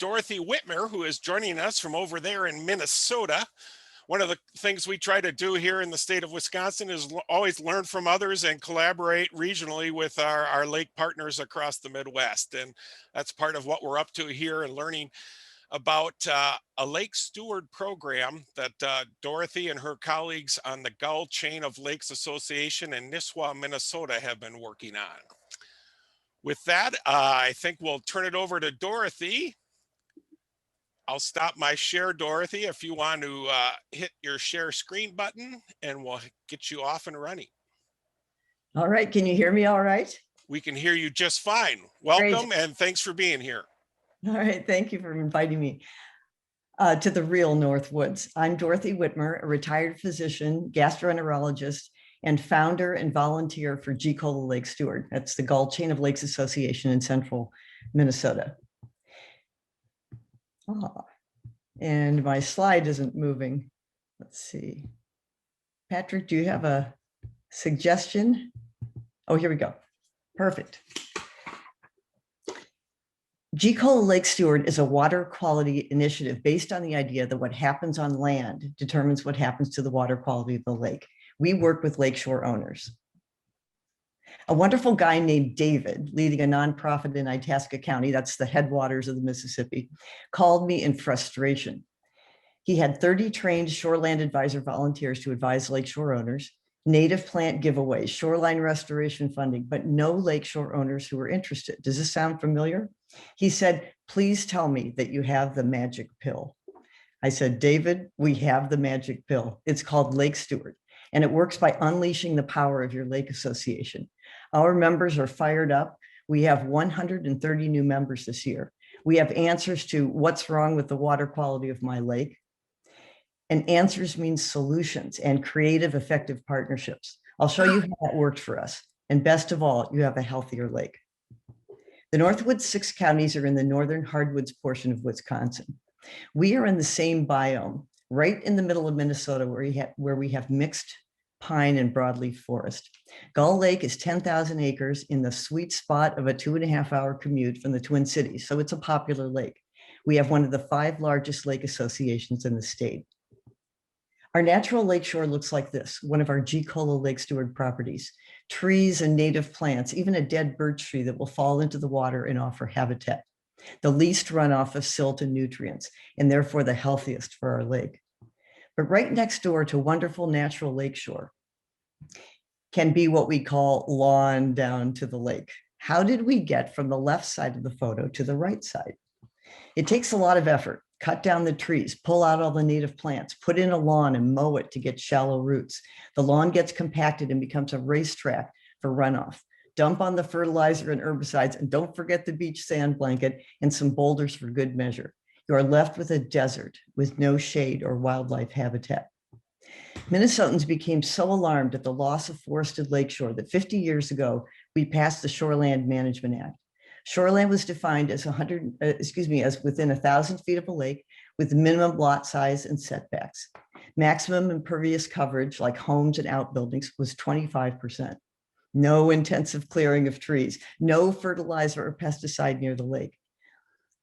Dorothy Whitmer, who is joining us from over there in Minnesota. One of the things we try to do here in the state of Wisconsin is always learn from others and collaborate regionally with our lake partners across the Midwest. And that's part of what we're up to here and learning about a Lake Steward program that Dorothy and her colleagues on the Gull Chain of Lakes Association in Nisswa, Minnesota have been working on. With that, I think we'll turn it over to Dorothy. I'll stop my share, Dorothy, if you want to hit your share screen button, and we'll get you off and running. All right, can you hear me all right? We can hear you just fine. Welcome, Great. and thanks for being here. All right, thank you for inviting me to the real Northwoods. I'm Dorothy Whitmer, a retired physician, gastroenterologist, and founder and volunteer for Gull Lake Steward. That's the Gull Chain of Lakes Association in central Minnesota. And my slide isn't moving. Let's see. Patrick, do you have a suggestion? Oh, here we go. Perfect. Gull Lake Steward is a water quality initiative based on the idea that what happens on land determines what happens to the water quality of the lake. We work with lakeshore owners. A wonderful guy named David, leading a nonprofit in Itasca County, that's the headwaters of the Mississippi, called me in frustration. He had 30 trained shoreland advisor volunteers to advise lakeshore owners, native plant giveaways, shoreline restoration funding, but no lakeshore owners who were interested. Does this sound familiar? He said, please tell me that you have the magic pill. I said, David, we have the magic pill. It's called Lake Steward, and it works by unleashing the power of your lake association. Our members are fired up. We have 130 new members this year. We have answers to what's wrong with the water quality of my lake. And answers means solutions and creative, effective partnerships. I'll show you how that worked for us. And best of all, you have a healthier lake. The Northwoods Six Counties are in the northern hardwoods portion of Wisconsin. We are in the same biome, right in the middle of Minnesota, where we have mixed pine and broadleaf forest. Gull Lake is 10,000 acres in the sweet spot of a 2.5-hour commute from the Twin Cities, so it's a popular lake. We have one of the 5 largest lake associations in the state. Our natural lakeshore looks like this, one of our Gull Lake Steward properties. Trees and native plants, even a dead birch tree that will fall into the water and offer habitat. The least runoff of silt and nutrients, and therefore the healthiest for our lake. But right next door to wonderful natural lakeshore can be what we call lawn down to the lake. How did we get from the left side of the photo to the right side? It takes a lot of effort. Cut down the trees, pull out all the native plants, put in a lawn and mow it to get shallow roots. The lawn gets compacted and becomes a racetrack for runoff. Dump on the fertilizer and herbicides, and don't forget the beach sand blanket and some boulders for good measure. You are left with a desert with no shade or wildlife habitat. Minnesotans became so alarmed at the loss of forested lakeshore that 50 years ago, we passed the Shoreland Management Act. Shoreland was defined as as within 1,000 feet of a lake with minimum lot size and setbacks. Maximum impervious coverage, like homes and outbuildings, was 25%. No intensive clearing of trees, no fertilizer or pesticide near the lake.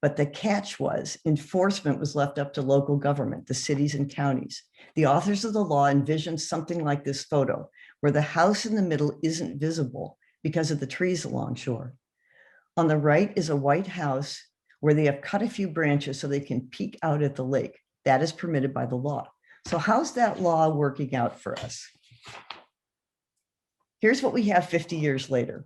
But the catch was enforcement was left up to local government, the cities and counties. The authors of the law envisioned something like this photo, where the house in the middle isn't visible because of the trees along shore. On the right is a white house where they have cut a few branches so they can peek out at the lake. That is permitted by the law. So how's that law working out for us? Here's what we have 50 years later.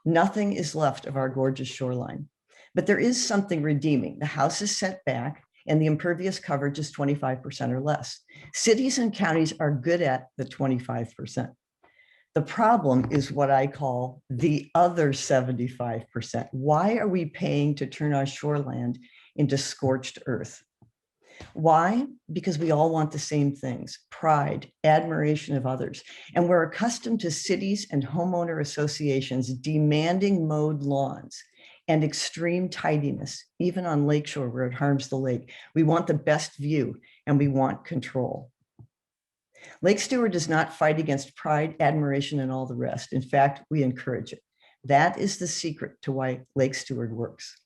Nothing is left of our gorgeous shoreline. But there is something redeeming. The house is set back and the impervious coverage is 25% or less. Cities and counties are good at the 25%. The problem is what I call the other 75%. Why are we paying to turn our shoreland into scorched earth? Why? Because we all want the same things: pride, admiration of others. And we're accustomed to cities and homeowner associations demanding mowed lawns and extreme tidiness, even on lakeshore where it harms the lake. We want the best view and we want control. Lake Steward does not fight against pride, admiration, and all the rest. In fact, we encourage it. That is the secret to why Lake Steward works.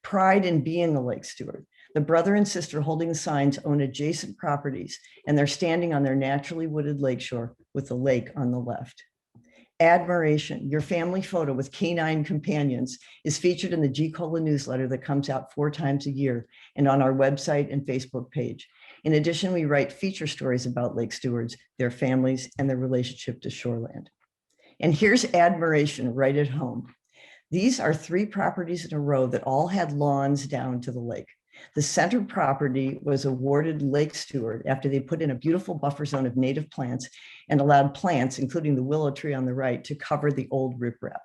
Pride in being a lake steward. The brother and sister holding the signs own adjacent properties, and they're standing on their naturally wooded lakeshore with the lake on the left. Admiration. Your family photo with canine companions is featured in the GCOLA newsletter that comes out 4 times a year and on our website and Facebook page. In addition, we write feature stories about lake stewards, their families, and their relationship to shoreland. And here's admiration right at home. These are 3 properties in a row that all had lawns down to the lake. The center property was awarded Lake Steward after they put in a beautiful buffer zone of native plants and allowed plants, including the willow tree on the right, to cover the old riprap.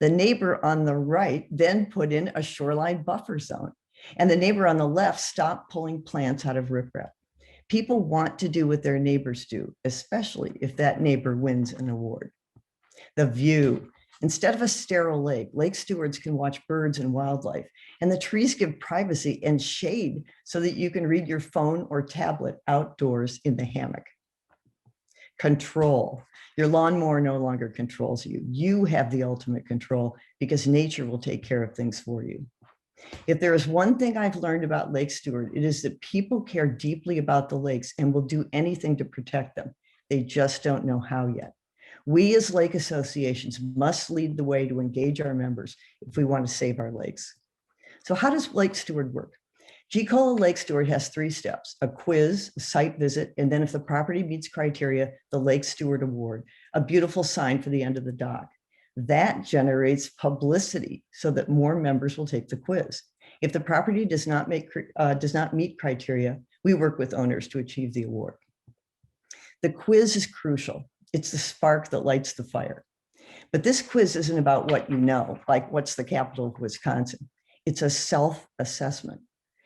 The neighbor on the right then put in a shoreline buffer zone, and the neighbor on the left stopped pulling plants out of riprap. People want to do what their neighbors do, especially if that neighbor wins an award. The view. Instead of a sterile lake, lake stewards can watch birds and wildlife, and the trees give privacy and shade so that you can read your phone or tablet outdoors in the hammock. Control. Your lawnmower no longer controls you. You have the ultimate control because nature will take care of things for you. If there is one thing I've learned about Lake Steward, it is that people care deeply about the lakes and will do anything to protect them. They just don't know how yet. We as lake associations must lead the way to engage our members if we want to save our lakes. So how does Lake Steward work? GCOLA Lake Steward has 3 steps: a quiz, a site visit, and then if the property meets criteria, the Lake Steward Award, a beautiful sign for the end of the dock. That generates publicity so that more members will take the quiz. If the property does not meet criteria, we work with owners to achieve the award. The quiz is crucial. It's the spark that lights the fire. But this quiz isn't about what you know, like what's the capital of Wisconsin. It's a self-assessment.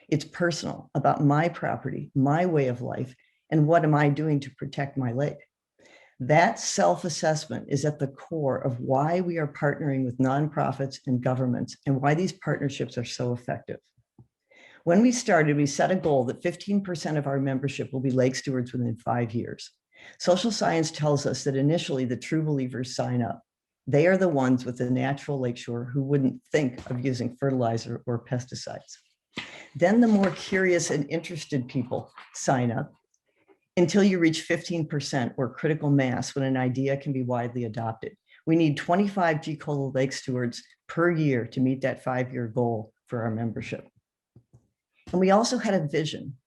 It's personal, about my property, my way of life, and what am I doing to protect my lake. That self-assessment is at the core of why we are partnering with nonprofits and governments and why these partnerships are so effective. When we started, we set a goal that 15% of our membership will be lake stewards within 5 years. Social science tells us that initially the true believers sign up. They are the ones with the natural lakeshore who wouldn't think of using fertilizer or pesticides. Then the more curious and interested people sign up until you reach 15% or critical mass when an idea can be widely adopted. We need 25 GCOLA lake stewards per year to meet that 5-year goal for our membership. And we also had a vision.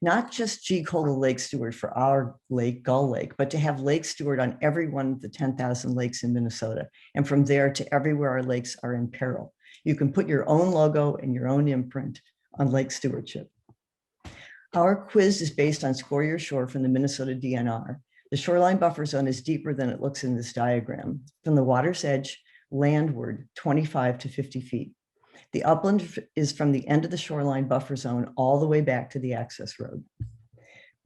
Not just GCOLA Lake Steward for our lake, Gull Lake, but to have Lake Steward on every one of the 10,000 lakes in Minnesota, and from there to everywhere our lakes are in peril. You can put your own logo and your own imprint on lake stewardship. Our quiz is based on Score Your Shore from the Minnesota DNR. The shoreline buffer zone is deeper than it looks in this diagram. From the water's edge, landward, 25 to 50 feet. The upland is from the end of the shoreline buffer zone all the way back to the access road.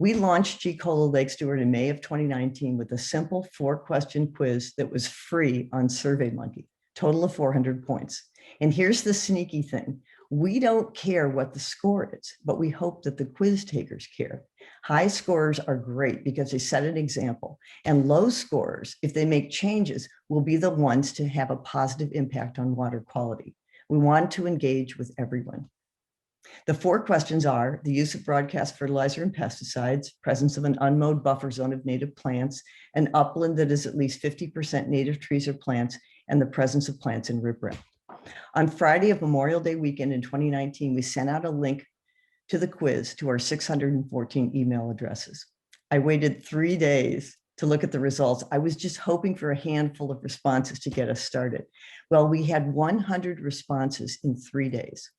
We launched GCOLA Lake Steward in May of 2019 with a simple 4-question quiz that was free on SurveyMonkey, total of 400 points. And here's the sneaky thing. We don't care what the score is, but we hope that the quiz takers care. High scorers are great because they set an example, and low scorers, if they make changes, will be the ones to have a positive impact on water quality. We want to engage with everyone. The 4 questions are the use of broadcast fertilizer and pesticides, presence of an unmowed buffer zone of native plants, an upland that is at least 50% native trees or plants, and the presence of plants in riprap. On Friday of Memorial Day weekend in 2019, we sent out a link to the quiz to our 614 email addresses. I waited 3 days to look at the results. I was just hoping for a handful of responses to get us started. Well, we had 100 responses in 3 days.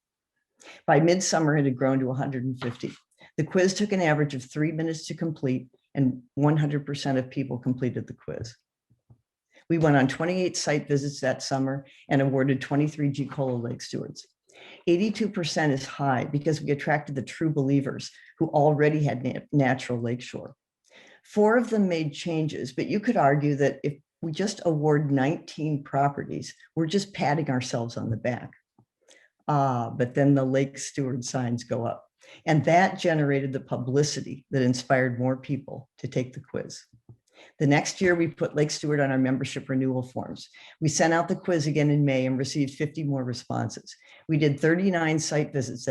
By midsummer, it had grown to 150. The quiz took an average of 3 minutes to complete, and 100% of people completed the quiz. We went on 28 site visits that summer and awarded 23 GCOLA Lake Stewards. 82% is high because we attracted the true believers who already had natural lakeshore. 4 of them made changes, but you could argue that if we just award 19 properties, we're just patting ourselves on the back. But then the Lake Steward signs go up, and that generated the publicity that inspired more people to take the quiz. The next year, we put Lake Steward on our membership renewal forms. We sent out the quiz again in May and received 50 more responses. We did 39 site visits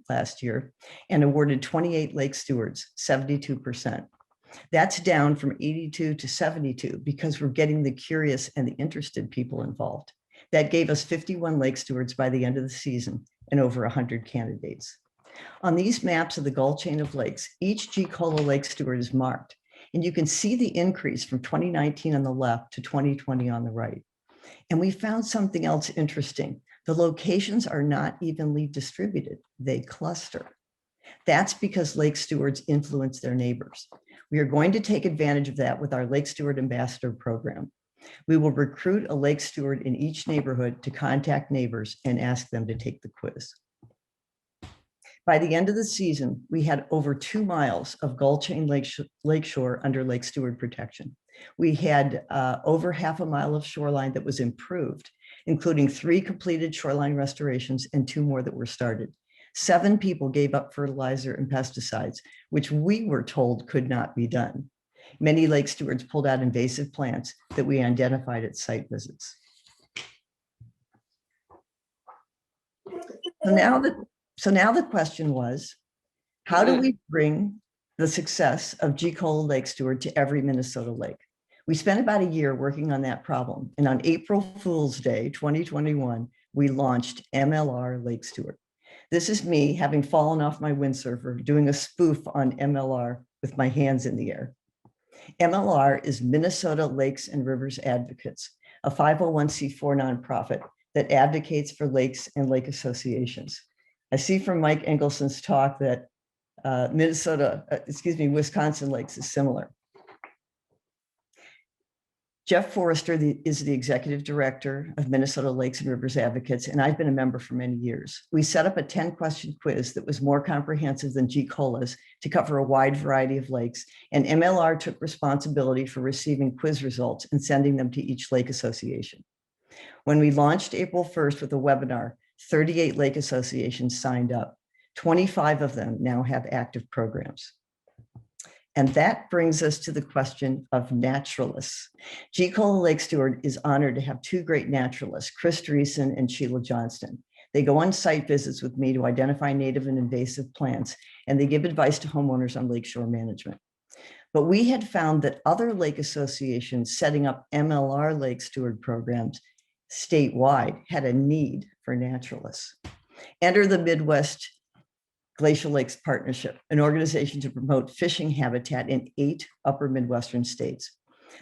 last year, and awarded 28 Lake Stewards, 72%. That's down from 82 to 72 because we're getting the curious and the interested people involved. That gave us 51 Lake Stewards by the end of the season and over 100 candidates. On these maps of the Gull chain of lakes, each G-Cola Lake Steward is marked, and you can see the increase from 2019 on the left to 2020 on the right. And we found something else interesting. The locations are not evenly distributed, they cluster. That's because Lake Stewards influence their neighbors. We are going to take advantage of that with our Lake Steward Ambassador Program. We will recruit a Lake Steward in each neighborhood to contact neighbors and ask them to take the quiz. By the end of the season, we had over 2 miles of Gull Chain Lakeshore under Lake Steward protection. We had over half a mile of shoreline that was improved, including 3 completed shoreline restorations and 2 more that were started. 7 people gave up fertilizer and pesticides, which we were told could not be done. Many Lake Stewards pulled out invasive plants that we identified at site visits. So now the question was, how do we bring the success of G-Cola Lake Steward to every Minnesota lake? We spent about a year working on that problem. And on April Fool's Day, 2021, we launched MLR Lake Steward. This is me having fallen off my windsurfer, doing a spoof on MLR with my hands in the air. MLR is Minnesota Lakes and Rivers Advocates, a 501c4 nonprofit that advocates for lakes and lake associations. I see from Mike Engelson's talk that Wisconsin Lakes is similar. Jeff Forrester is the executive director of Minnesota Lakes and Rivers Advocates, and I've been a member for many years. We set up a 10-question quiz that was more comprehensive than G-Cola's to cover a wide variety of lakes, and MLR took responsibility for receiving quiz results and sending them to each lake association. When we launched April 1st with a webinar, 38 lake associations signed up. 25 of them now have active programs. And that brings us to the question of naturalists. G-Cola Lake Steward is honored to have 2 great naturalists, Chris Dreesen and Sheila Johnston. They go on site visits with me to identify native and invasive plants, and they give advice to homeowners on lakeshore management. But we had found that other lake associations setting up MLR Lake Steward programs statewide had a need for naturalists. Enter the Midwest Glacial Lakes Partnership, an organization to promote fishing habitat in 8 upper Midwestern states.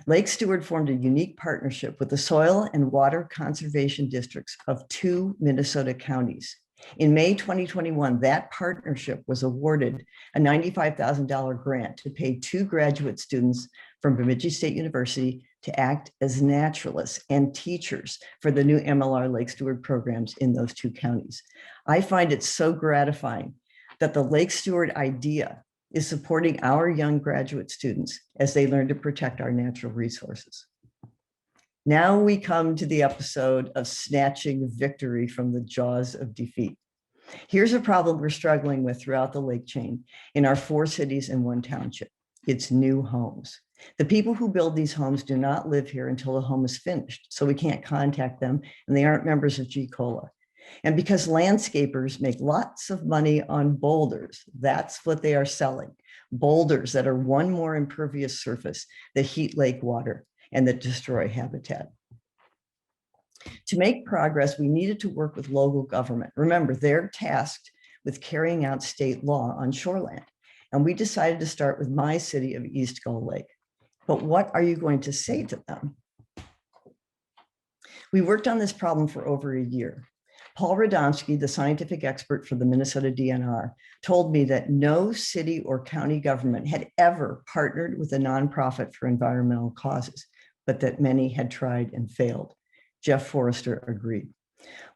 Lake Steward formed a unique partnership with the soil and water conservation districts of 2 Minnesota counties. In May 2021, that partnership was awarded a $95,000 grant to pay 2 graduate students from Bemidji State University to act as naturalists and teachers for the new MLR Lake Steward programs in those 2 counties. I find it so gratifying that the Lake Steward idea is supporting our young graduate students as they learn to protect our natural resources. Now we come to the episode of snatching victory from the jaws of defeat. Here's a problem we're struggling with throughout the lake chain in our 4 cities and 1 township. It's new homes. The people who build these homes do not live here until the home is finished, so we can't contact them, and they aren't members of G-Cola. And because landscapers make lots of money on boulders, that's what they are selling. Boulders that are one more impervious surface that heat lake water and that destroy habitat. To make progress, we needed to work with local government. Remember, they're tasked with carrying out state law on shoreland. And we decided to start with my city of East Gull Lake. But what are you going to say to them? We worked on this problem for over a year. Paul Radomski, the scientific expert for the Minnesota DNR, told me that no city or county government had ever partnered with a nonprofit for environmental causes, but that many had tried and failed. Jeff Forrester agreed.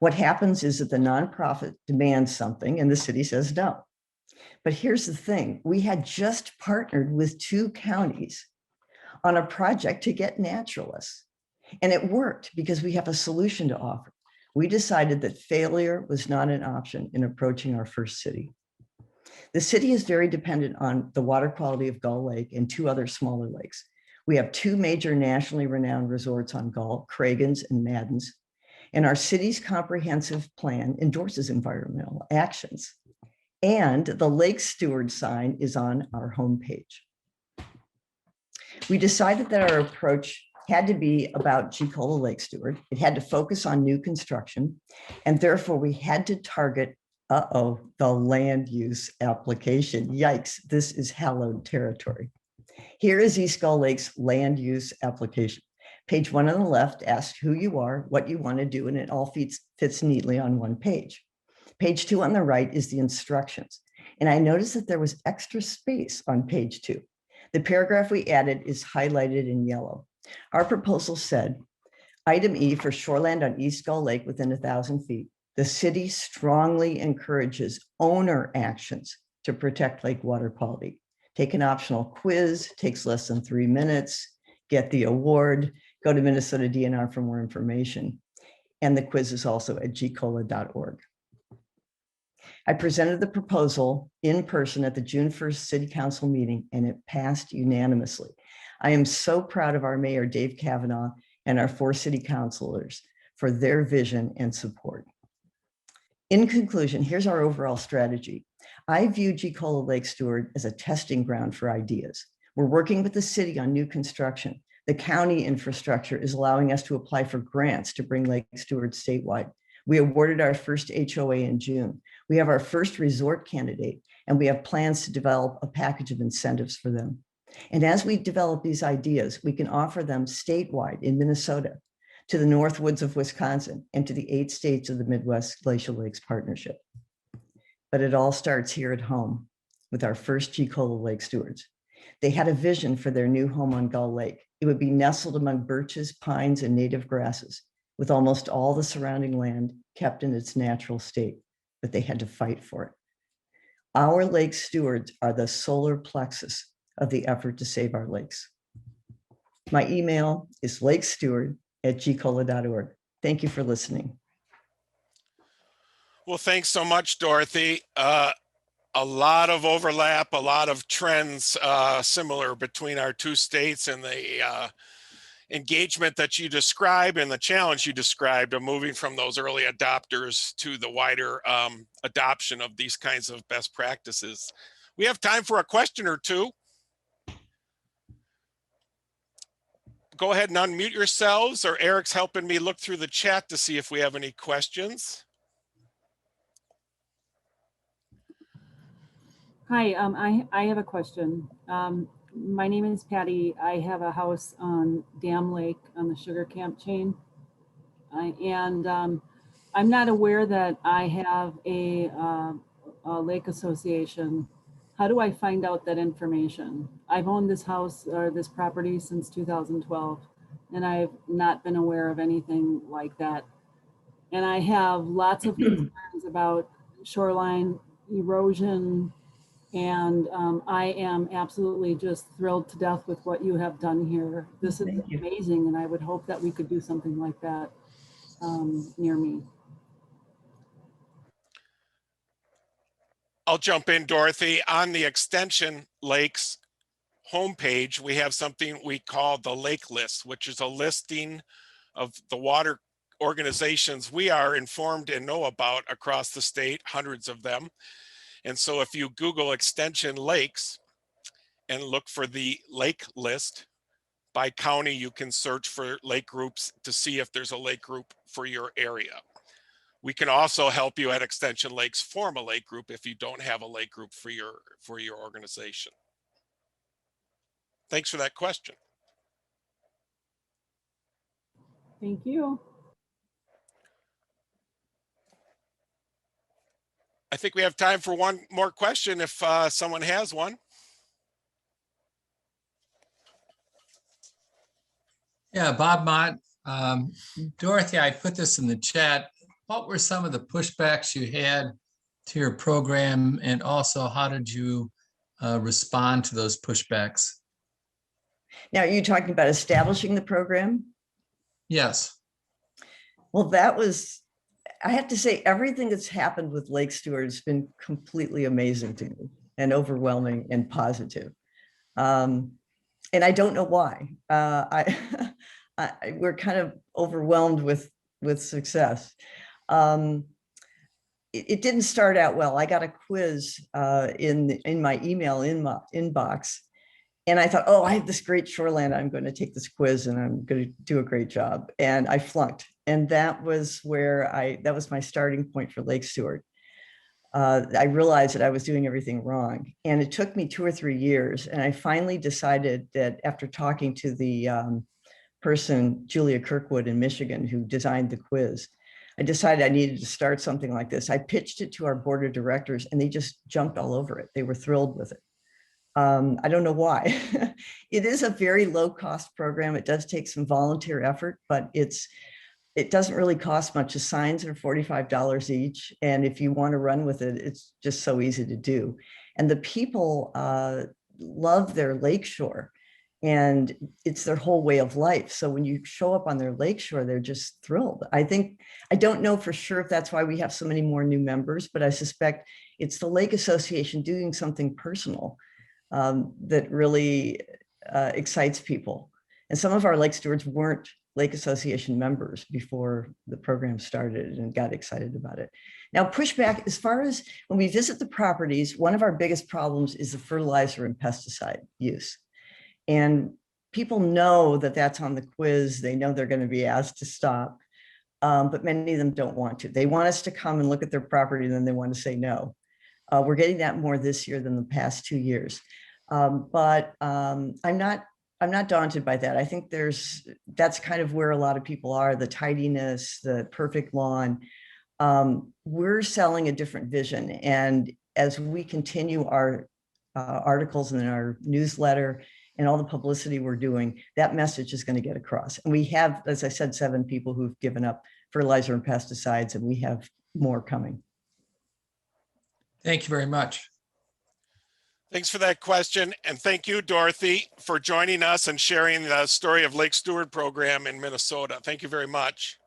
What happens is that the nonprofit demands something and the city says no. But here's the thing, we had just partnered with 2 counties on a project to get naturalists. And it worked because we have a solution to offer. We decided that failure was not an option in approaching our first city. The city is very dependent on the water quality of Gull Lake and 2 other smaller lakes. We have two major nationally renowned resorts on Gull, Craigan's and Madden's, and our city's comprehensive plan endorses environmental actions. And the Lake Steward sign is on our homepage. We decided that our approach had to be about Gicola Lake Steward. It had to focus on new construction, and therefore we had to target, the land use application. Yikes, this is hallowed territory. Here is East Gull Lake's land use application. Page 1 on the left asks who you are, what you want to do, and it all fits neatly on one page. Page 2 on the right is the instructions. And I noticed that there was extra space on page 2. The paragraph we added is highlighted in yellow. Our proposal said, item E for shoreland on East Gull Lake within 1,000 feet. The city strongly encourages owner actions to protect lake water quality. Take an optional quiz, takes less than 3 minutes, get the award, go to Minnesota DNR for more information. And the quiz is also at gcola.org. I presented the proposal in person at the June 1st City Council meeting, and it passed unanimously. I am so proud of our mayor, Dave Kavanaugh, and our 4 city councilors for their vision and support. In conclusion, here's our overall strategy. I view Gicola Lake Steward as a testing ground for ideas. We're working with the city on new construction. The county infrastructure is allowing us to apply for grants to bring Lake Steward statewide. We awarded our first HOA in June. We have our first resort candidate, and we have plans to develop a package of incentives for them. And as we develop these ideas, we can offer them statewide in Minnesota, to the Northwoods of Wisconsin, and to the 8 states of the Midwest Glacial Lakes Partnership. But it all starts here at home with our first Gicola Lake Stewards. They had a vision for their new home on Gull Lake. It would be nestled among birches, pines, and native grasses, with almost all the surrounding land kept in its natural state, but they had to fight for it. Our lake stewards are the solar plexus of the effort to save our lakes. My email is lakesteward@gcola.org. Thank you for listening. Well, thanks so much, Dorothy. A lot of overlap, a lot of trends similar between our 2 states, and the engagement that you describe and the challenge you described of moving from those early adopters to the wider adoption of these kinds of best practices. We have time for a question or two. Go ahead and unmute yourselves, or Eric's helping me look through the chat to see if we have any questions. Hi, I have a question. My name is Patty. I have a house on Dam Lake on the Sugar Camp chain. I'm not aware that I have a lake association. How do I find out that information? I've owned this house or this property since 2012, and I've not been aware of anything like that. And I have lots of concerns about shoreline erosion, and I am absolutely just thrilled to death with what you have done here. This is amazing, and I would hope that we could do something like that near me. I'll jump in, Dorothy. On the Extension Lakes homepage, we have something we call the Lake List, which is a listing of the water organizations we are informed and know about across the state, hundreds of them. And so if you Google Extension Lakes and look for the Lake List by county, you can search for lake groups to see if there's a lake group for your area. We can also help you at Extension Lakes form a lake group if you don't have a lake group for your organization. Thanks for that question. Thank you. I think we have time for one more question if someone has one. Yeah, Bob Mott. Dorothy, I put this in the chat. What were some of the pushbacks you had to your program, and also how did you respond to those pushbacks? Now, are you talking about establishing the program? Yes. Well, I have to say, everything that's happened with Lake Steward has been completely amazing to me and overwhelming and positive. And I don't know why. We're kind of overwhelmed with success. It didn't start out well. I got a quiz in my email inbox, and I thought, oh, I have this great shoreland. I'm going to take this quiz and I'm going to do a great job. And I flunked. And that was that was my starting point for Lake Steward. I realized that I was doing everything wrong. And it took me 2 or 3 years. And I finally decided that after talking to the person, Julia Kirkwood in Michigan, who designed the quiz, I decided I needed to start something like this. I pitched it to our board of directors and they just jumped all over it. They were thrilled with it. I don't know why. It is a very low cost program. It does take some volunteer effort, but it doesn't really cost much. The signs are $45 each. And if you want to run with it, it's just so easy to do. And the people love their lakeshore, and it's their whole way of life. So when you show up on their lakeshore, they're just thrilled. I don't know for sure if that's why we have so many more new members, but I suspect it's the Lake Association doing something personal that really excites people. And some of our lake stewards weren't Lake Association members before the program started and got excited about it. Now, pushback, as far as when we visit the properties, one of our biggest problems is the fertilizer and pesticide use. And people know that that's on the quiz. They know they're going to be asked to stop, but many of them don't want to. They want us to come and look at their property, and then they want to say no. We're getting that more this year than the past 2 years. But I'm not daunted by that. I think that's kind of where a lot of people are, the tidiness, the perfect lawn. We're selling a different vision. And as we continue our articles and our newsletter and all the publicity we're doing, that message is going to get across. And we have, as I said, 7 people who've given up fertilizer and pesticides, and we have more coming. Thank you very much. Thanks for that question. And thank you, Dorothy, for joining us and sharing the story of Lake Steward program in Minnesota. Thank you very much.